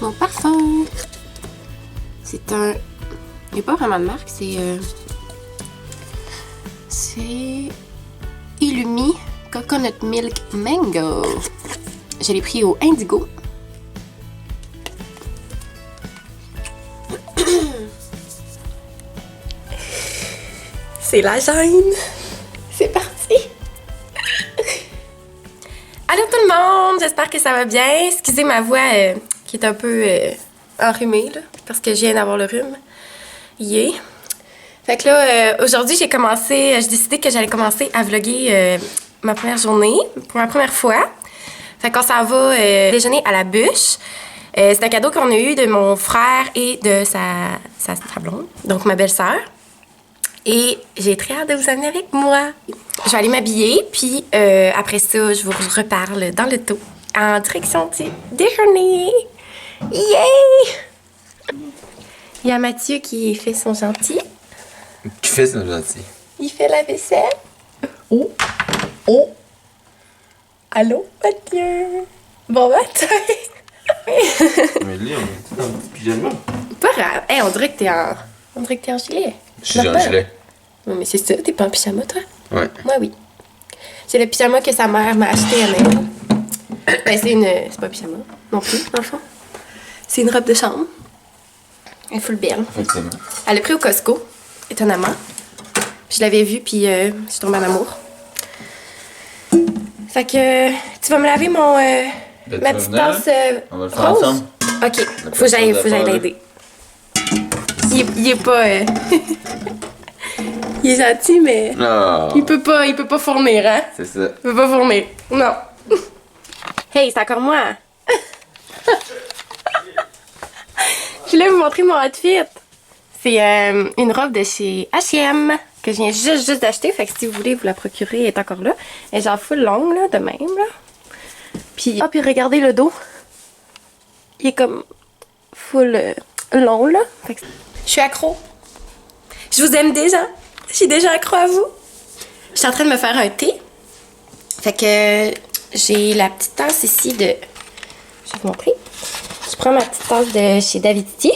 mon parfum. C'est un... Il n'y a pas vraiment de marque, c'est Illumi Coconut Milk Mango. Je l'ai pris au Indigo. C'est la gêne. C'est parti. Allô tout le monde, j'espère que ça va bien. Excusez ma voix qui est un peu enrhumée là, parce que je viens d'avoir le rhume. Yeah. Fait que là, aujourd'hui, j'ai décidé que j'allais commencer à vlogger ma première journée, pour ma première fois. Fait qu'on s'en va déjeuner à la bûche. C'est un cadeau qu'on a eu de mon frère et de sa blonde, donc ma belle-sœur. Et j'ai très hâte de vous amener avec moi. Je vais aller m'habiller, puis après ça, je vous reparle dans le l'auto en direction du déjeuner. Yay! Il y a Mathieu qui fait son gentil. Tu fais son gentil. Il fait la vaisselle. Oh! Oh! Allô, Mathieu? Bon matin! Mais là, on est dans un petit pyjama. Pas grave. Hey, on dirait que t'es en gilet. Je suis en gilet. Non, mais c'est ça, t'es pas en pyjama, toi? Ouais. Moi, oui. C'est le pyjama que sa mère m'a acheté à Noël. Ben, c'est pas un pyjama, non plus, dans le fond. C'est une robe de chambre. Elle est full belle. Effectivement. Elle l'a pris au Costco, étonnamment. Puis je l'avais vue, puis je suis tombée en amour. Fait que tu vas me laver ma petite tasse on va le faire rose? ensemble. Ok, faut que j'aille l'aider. Il est pas... il est gentil, mais... Oh. Il peut pas fournir, hein? C'est ça. Il peut pas fournir. Non. Hey, c'est encore moi. Je voulais vous montrer mon outfit. C'est une robe de chez H&M que je viens juste d'acheter. Fait que si vous voulez vous la procurer, elle est encore là. Elle est genre full longue, là, de même, là. Puis, puis regardez le dos. Il est comme full long, là. Fait que je suis accro. Je vous aime déjà. Je suis déjà accro à vous. Je suis en train de me faire un thé. Fait que j'ai la petite tasse ici de... Je vais vous montrer. Je prends ma petite tasse de chez Davidity.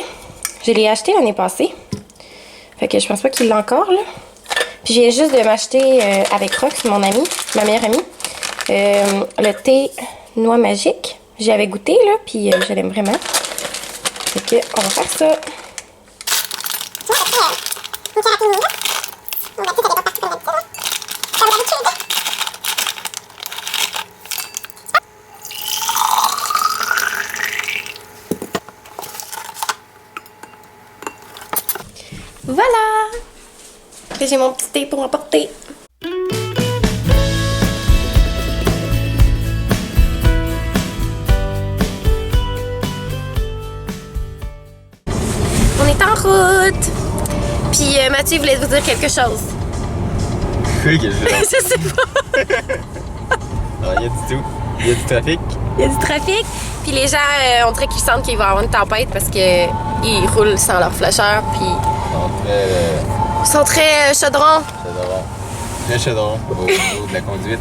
Je l'ai achetée l'année passée. Fait que je pense pas qu'il l'a encore, là. Puis j'ai juste de m'acheter avec Rox, mon amie, ma meilleure amie, le thé noix magique. J'y avais goûté, là, puis je l'aime vraiment. Fait que on va faire ça. Voilà! Là, j'ai mon petit thé pour emporter. On est en route! Puis Mathieu voulait vous dire quelque chose. Oui, qu'est-ce que Je sais pas. non, il y a du tout. Il y a du trafic. Il y a du trafic. Puis les gens, on dirait qu'ils sentent qu'il va y avoir une tempête parce qu'ils roulent sans leur flasheur. Puis ils sont très chaudron. Chaudron. Très chaudron au niveau de la conduite.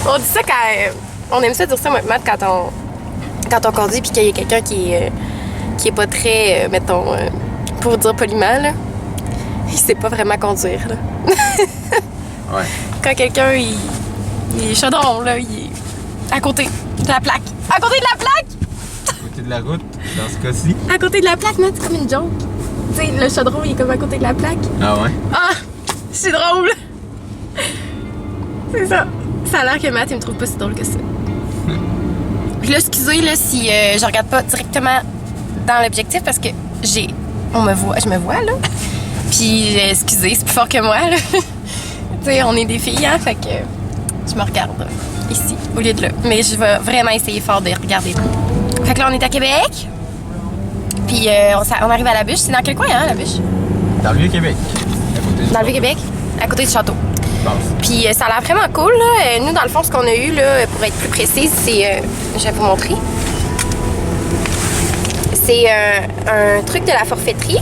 On dit ça quand... on aime ça dire ça, Matt, quand on conduit puis qu'il y a quelqu'un qui est pas très, mettons, pour dire poliment, là, il sait pas vraiment conduire, là. Ouais. Quand quelqu'un, il est chaudron, là, il est à côté de la plaque. À côté de la plaque! À côté de la route, dans ce cas-ci. À côté de la plaque, Matt, c'est comme une joke. Tu sais, le chaudron, il est comme à côté de la plaque. Ah ouais? Ah! C'est drôle! C'est ça. Ça a l'air que Matt, il me trouve pas si drôle que ça. Puis là, excusez là, si je regarde pas directement dans l'objectif parce que je me vois là. Puis excusez, c'est plus fort que moi là. Tu sais, on est des filles, hein, fait que je me regarde ici au lieu de là. Mais je vais vraiment essayer fort de regarder. Fait que là, on est à Québec. Puis on arrive à la bûche. C'est dans quel coin, hein, la bûche? Dans le Vieux-Québec. Dans le Vieux-Québec, à côté du château. Je pense. Puis ça a l'air vraiment cool, là. Nous, dans le fond, ce qu'on a eu, là, pour être plus précise, c'est... je vais vous montrer. C'est un truc de la forfaiterie,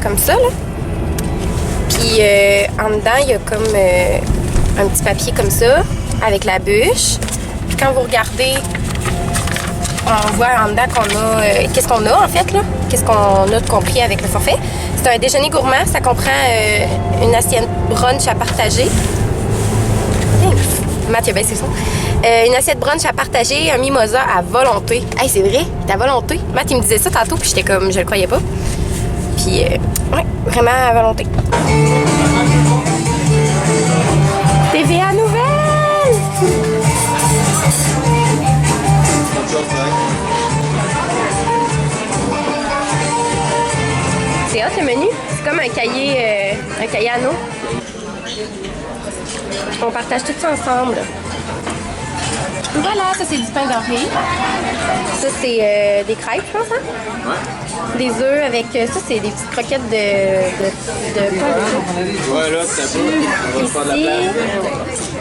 comme ça, là. Puis en dedans, il y a comme un petit papier comme ça, avec la bûche. Puis quand vous regardez on voit en dedans qu'on a... qu'est-ce qu'on a, en fait, là? Qu'est-ce qu'on a compris avec le forfait. C'est un déjeuner gourmand. Ça comprend une assiette brunch à partager. Matt, il a baissé le son. Une assiette brunch à partager, un mimosa à volonté. Hey, c'est vrai, c'est à volonté. Matt, il me disait ça tantôt, puis j'étais comme, je le croyais pas. Puis, ouais, vraiment à volonté. TVA Nouvelle! C'est hot le menu. C'est comme un cahier à nous. On partage tout ça ensemble. Voilà, ça c'est du pain doré. Ça c'est des crêpes, je pense, hein? Ouais. Des œufs avec... ça c'est des petites croquettes de pain. Ouais, là, c'est un peu. On va se faire de la place.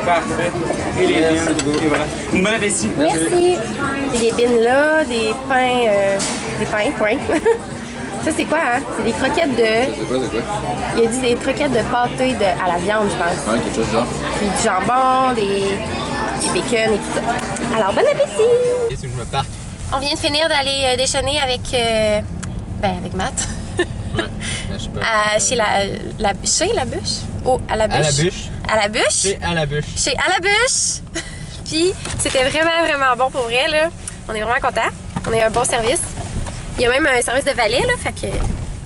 Parfait. Et les bines. Et voilà. Une bonne appétit. Merci. Et des bines là, des pains, ouais. Ça c'est quoi, hein? C'est des croquettes de... C'est quoi? Il a dit des croquettes de pâté à la viande, je pense. Ouais, quelque chose de genre. Puis du jambon, des bacon et tout ça. Alors, bon appétit! Qu'est-ce que je me parte? On vient de finir d'aller déjeuner avec Matt. Ouais, je sais pas. Chez la bûche? Oh, à la bûche. À la bûche. À la bûche? C'est à la bûche. Chez à la bûche. Puis, c'était vraiment, vraiment bon pour vrai, là. On est vraiment contents. On a eu un bon service. Il y a même un service de valet, là. Fait que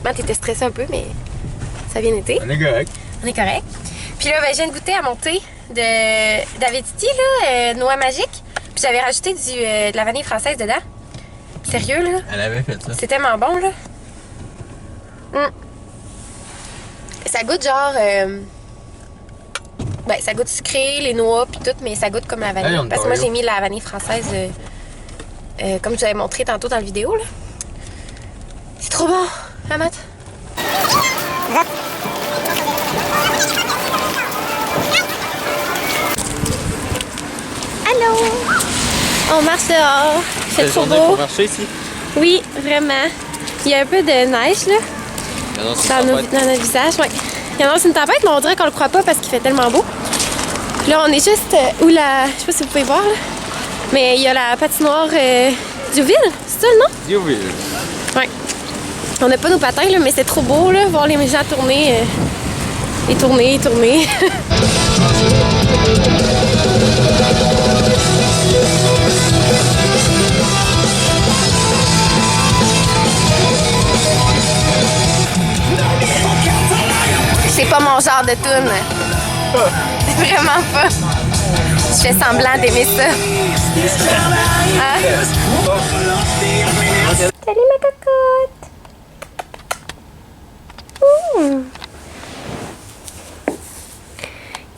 Matt était stressé un peu, mais ça a bien été. On est correct. On est correct. Puis là, je viens de goûter à mon thé d'Avetiti, là, noix magique. Puis j'avais rajouté de la vanille française dedans. Sérieux, là? Elle avait fait ça. C'est tellement bon, là. Ça goûte genre... ça goûte sucré, les noix, puis tout, mais ça goûte comme la vanille. Hey, parce que moi, j'ai mis la vanille française, comme je vous avais montré tantôt dans la vidéo, là. C'est trop bon, hein, Matt? Allô? On marche dehors. Il fait trop beau. Pour marcher ici? Oui, vraiment. Il y a un peu de neige, là. Dans notre visage, ouais. Il annonce une tempête, mais on dirait qu'on le croit pas parce qu'il fait tellement beau. Puis là, on est juste où la... Je sais pas si vous pouvez voir, là. Mais il y a la patinoire Diouville, c'est ça, non? Diouville. Ouais. On n'a pas nos patins, là, mais c'est trop beau, là, voir les gens tourner et tourner et tourner. C'est pas mon genre de toune. Vraiment pas. Je fais semblant d'aimer ça. Hein? Salut ma cocotte.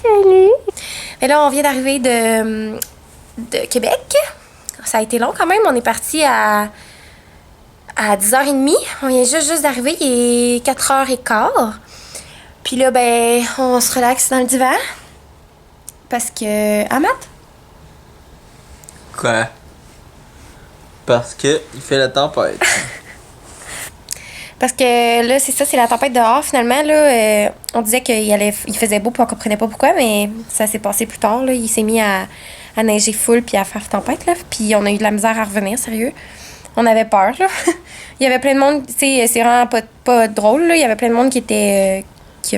Salut. Et là, on vient d'arriver de Québec. Ça a été long quand même. On est parti à 10h30. On vient juste d'arriver. Il est 4h15. Puis là, on se relaxe dans le divan. Parce que... Ah, Matt? Quoi? Parce que il fait la tempête. Parce que là, c'est ça, c'est la tempête dehors. Finalement, là, on disait qu'il faisait beau, puis on comprenait pas pourquoi, mais ça s'est passé plus tard, là. Il s'est mis à neiger full, puis à faire tempête, là. Puis on a eu de la misère à revenir, sérieux. On avait peur, là. Il y avait plein de monde, tu sais, c'est vraiment pas drôle, là. Il y avait plein de monde qui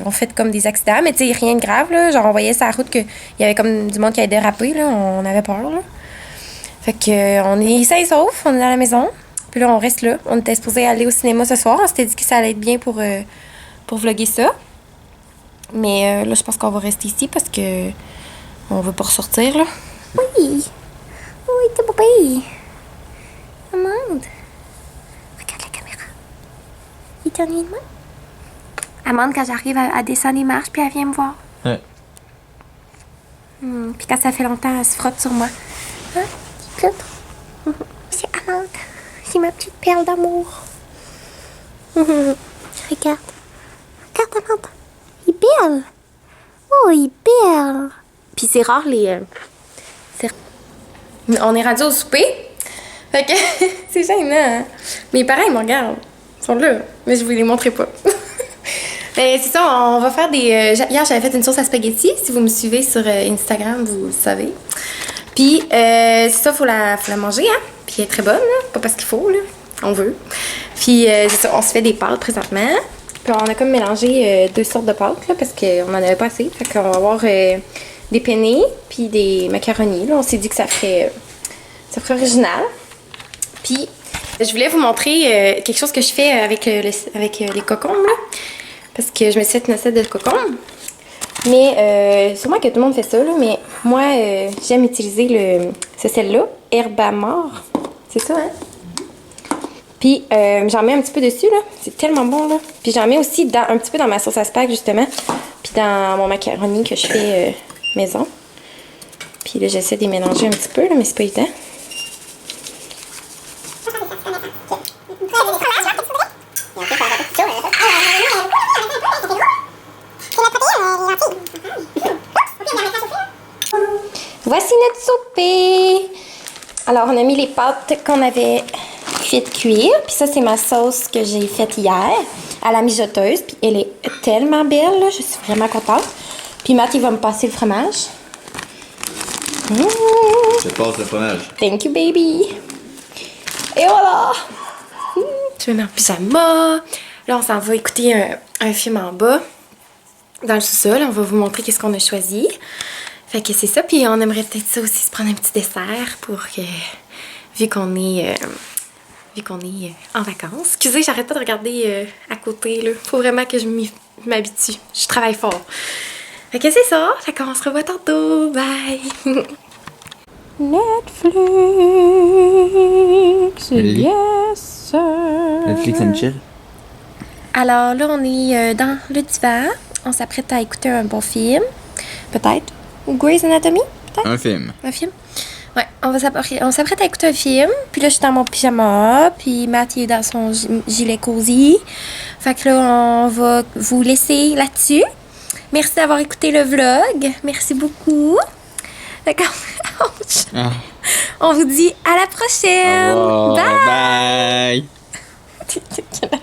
ont fait comme des accidents, mais tu sais, rien de grave, là. Genre, on voyait sur la route qu'il y avait comme du monde qui avait dérapé, là. On avait peur, là. Fait que, on est sains et saufs, on est dans la maison. Puis là, on reste là. On était supposé aller au cinéma ce soir. On s'était dit que ça allait être bien pour vlogger ça. Mais là, je pense qu'on va rester ici parce que on veut pas ressortir, là. Oui! Oui, t'es bébé! Amande! Regarde la caméra. Il t'ennuie de moi? Amande, quand j'arrive à descendre les marches, puis elle vient me voir. Ouais. Puis quand ça fait longtemps, elle se frotte sur moi. Hein? C'est Amande. C'est ma petite perle d'amour. Regarde. Regarde, Amande. Il est belle. Oh, il est belle. Puis c'est rare les... On est rendu au souper. Fait que c'est gênant, hein? Mes parents, ils me regardent. Ils sont là. Mais je vous les montrerai pas. Ben, c'est ça, on va faire des... Hier, j'avais fait une sauce à spaghetti. Si vous me suivez sur Instagram, vous le savez. Puis, c'est ça, faut la manger, hein? Puis elle est très bonne, là. Pas parce qu'il faut, là. On veut. Puis c'est ça, on se fait des pâtes présentement. Puis on a comme mélangé 2 sortes de pâtes, là, parce qu'on en avait pas assez. Fait qu'on va avoir des penne puis des macaronis, là. On s'est dit que ça ferait original. Puis je voulais vous montrer quelque chose que je fais avec les cocombes, là. Parce que je me suis fait une assiette de cocombes. Mais sûrement que tout le monde fait ça, là. Mais moi, j'aime utiliser ce sel-là, Herbamore. C'est ça, hein? Puis j'en mets un petit peu dessus, là. C'est tellement bon, là. Puis j'en mets aussi un petit peu dans ma sauce à spag, justement. Puis dans mon macaroni que je fais maison. Puis là, j'essaie de les mélanger un petit peu, là, mais c'est pas évident. Voici notre souper! Alors, on a mis les pâtes qu'on avait fait cuire. Puis ça, c'est ma sauce que j'ai faite hier à la mijoteuse. Puis elle est tellement belle, là. Je suis vraiment contente. Puis Matt, il va me passer le fromage. Je te passe le fromage. Thank you, baby! Et voilà! Je me mets en pyjama. Là, on s'en va écouter un film en bas, dans le sous-sol. On va vous montrer qu'est-ce qu'on a choisi. Fait que c'est ça. Puis on aimerait peut-être ça aussi, se prendre un petit dessert pour que, vu qu'on est en vacances. Excusez, j'arrête pas de regarder à côté, là. Faut vraiment que je m'habitue. Je travaille fort. Fait que c'est ça. Fait qu'on se revoit tantôt. Bye! Netflix, yes sir. Netflix and chill. Alors là, on est dans le divan. On s'apprête à écouter un bon film. Peut-être. Ou Grey's Anatomy, peut-être. Un film. Un film? Ouais, on s'apprête à écouter un film. Puis là, je suis dans mon pyjama. Puis Matt, il est dans son gilet cosy. Fait que là, on va vous laisser là-dessus. Merci d'avoir écouté le vlog. Merci beaucoup. D'accord. On vous dit à la prochaine. Au revoir. Bye. Bye.